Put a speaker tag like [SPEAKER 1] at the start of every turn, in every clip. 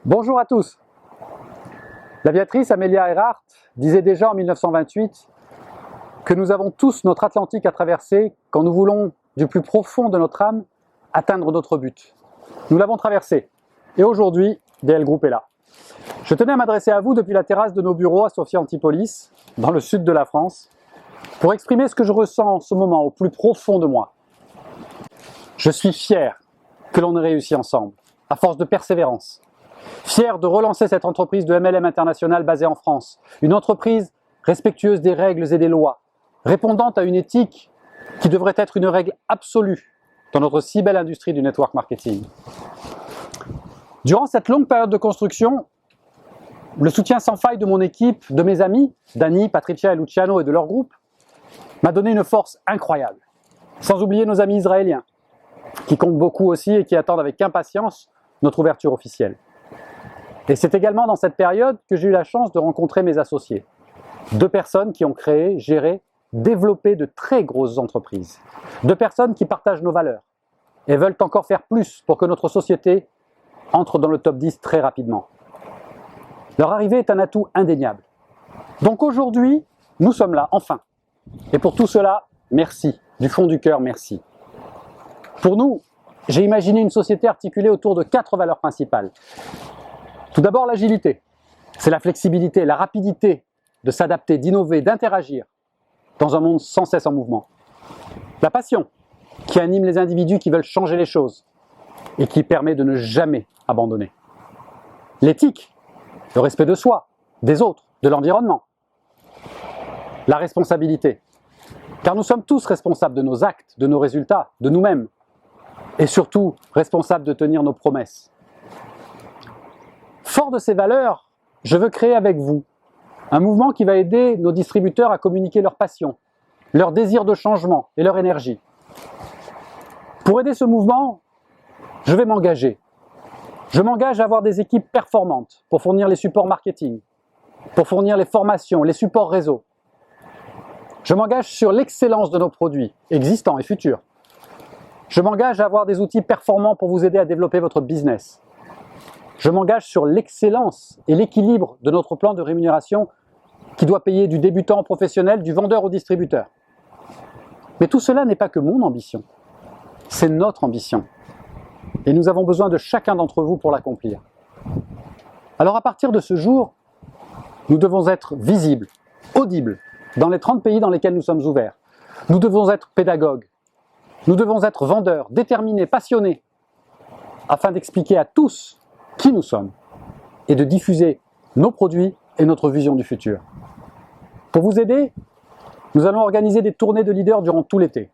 [SPEAKER 1] Bonjour à tous. L'aviatrice Amelia Earhart disait déjà en 1928 que nous avons tous notre Atlantique à traverser quand nous voulons, du plus profond de notre âme, atteindre notre but. Nous l'avons traversé et aujourd'hui, DL Group est là. Je tenais à m'adresser à vous depuis la terrasse de nos bureaux à Sophia Antipolis, dans le sud de la France, pour exprimer ce que je ressens en ce moment au plus profond de moi. Je suis fier que l'on ait réussi ensemble, à force de persévérance. Fier de relancer cette entreprise de MLM International basée en France, une entreprise respectueuse des règles et des lois, répondant à une éthique qui devrait être une règle absolue dans notre si belle industrie du network marketing. Durant cette longue période de construction, le soutien sans faille de mon équipe, de mes amis, Dani, Patricia et Luciano et de leur groupe, m'a donné une force incroyable. Sans oublier nos amis israéliens, qui comptent beaucoup aussi et qui attendent avec impatience notre ouverture officielle. Et c'est également dans cette période que j'ai eu la chance de rencontrer mes associés. 2 personnes qui ont créé, géré, développé de très grosses entreprises. 2 personnes qui partagent nos valeurs et veulent encore faire plus pour que notre société entre dans le top 10 très rapidement. Leur arrivée est un atout indéniable. Donc aujourd'hui, nous sommes là, enfin. Et pour tout cela, merci. Du fond du cœur, merci. Pour nous, j'ai imaginé une société articulée autour de 4 valeurs principales. Tout d'abord, l'agilité. C'est la flexibilité, la rapidité de s'adapter, d'innover, d'interagir dans un monde sans cesse en mouvement. La passion, qui anime les individus qui veulent changer les choses et qui permet de ne jamais abandonner. L'éthique, le respect de soi, des autres, de l'environnement. La responsabilité, car nous sommes tous responsables de nos actes, de nos résultats, de nous-mêmes, et surtout responsables de tenir nos promesses. Fort de ces valeurs, je veux créer avec vous un mouvement qui va aider nos distributeurs à communiquer leur passion, leur désir de changement et leur énergie. Pour aider ce mouvement, je vais m'engager. Je m'engage à avoir des équipes performantes pour fournir les supports marketing, pour fournir les formations, les supports réseau. Je m'engage sur l'excellence de nos produits, existants et futurs. Je m'engage à avoir des outils performants pour vous aider à développer votre business. Je m'engage sur l'excellence et l'équilibre de notre plan de rémunération qui doit payer du débutant au professionnel, du vendeur au distributeur. Mais tout cela n'est pas que mon ambition, c'est notre ambition. Et nous avons besoin de chacun d'entre vous pour l'accomplir. Alors à partir de ce jour, nous devons être visibles, audibles, dans les 30 pays dans lesquels nous sommes ouverts. Nous devons être pédagogues. Nous devons être vendeurs, déterminés, passionnés, afin d'expliquer à tous qui nous sommes et de diffuser nos produits et notre vision du futur. Pour vous aider, nous allons organiser des tournées de leaders durant tout l'été.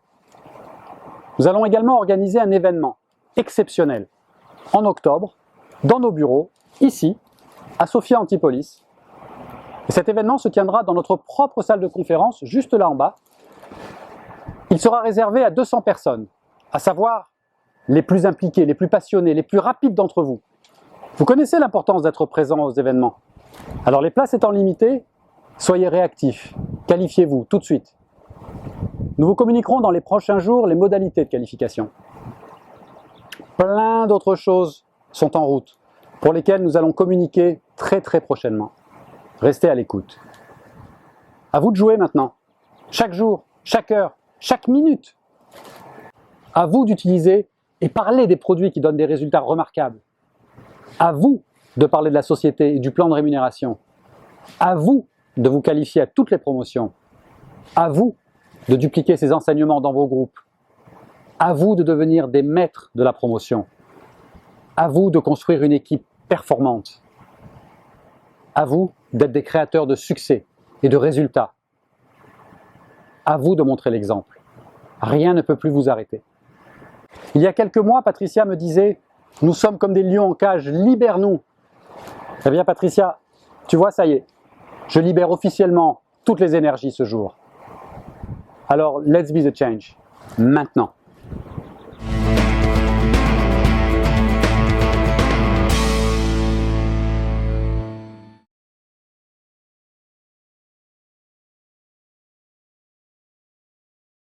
[SPEAKER 1] Nous allons également organiser un événement exceptionnel en octobre, dans nos bureaux, ici, à Sophia Antipolis. Et cet événement se tiendra dans notre propre salle de conférence, juste là en bas. Il sera réservé à 200 personnes, à savoir les plus impliqués, les plus passionnés, les plus rapides d'entre vous. Vous connaissez l'importance d'être présent aux événements. Alors les places étant limitées, soyez réactifs, qualifiez-vous tout de suite. Nous vous communiquerons dans les prochains jours les modalités de qualification. Plein d'autres choses sont en route, pour lesquelles nous allons communiquer très prochainement. Restez à l'écoute. À vous de jouer maintenant, chaque jour, chaque heure, chaque minute. À vous d'utiliser et parler des produits qui donnent des résultats remarquables. À vous de parler de la société et du plan de rémunération. À vous de vous qualifier à toutes les promotions. À vous de dupliquer ces enseignements dans vos groupes. À vous de devenir des maîtres de la promotion. À vous de construire une équipe performante. À vous d'être des créateurs de succès et de résultats. À vous de montrer l'exemple. Rien ne peut plus vous arrêter. Il y a quelques mois, Patricia me disait « Nous sommes comme des lions en cage, libère-nous ». Eh bien Patricia, tu vois, ça y est, je libère officiellement toutes les énergies ce jour. Alors, let's be the change, maintenant.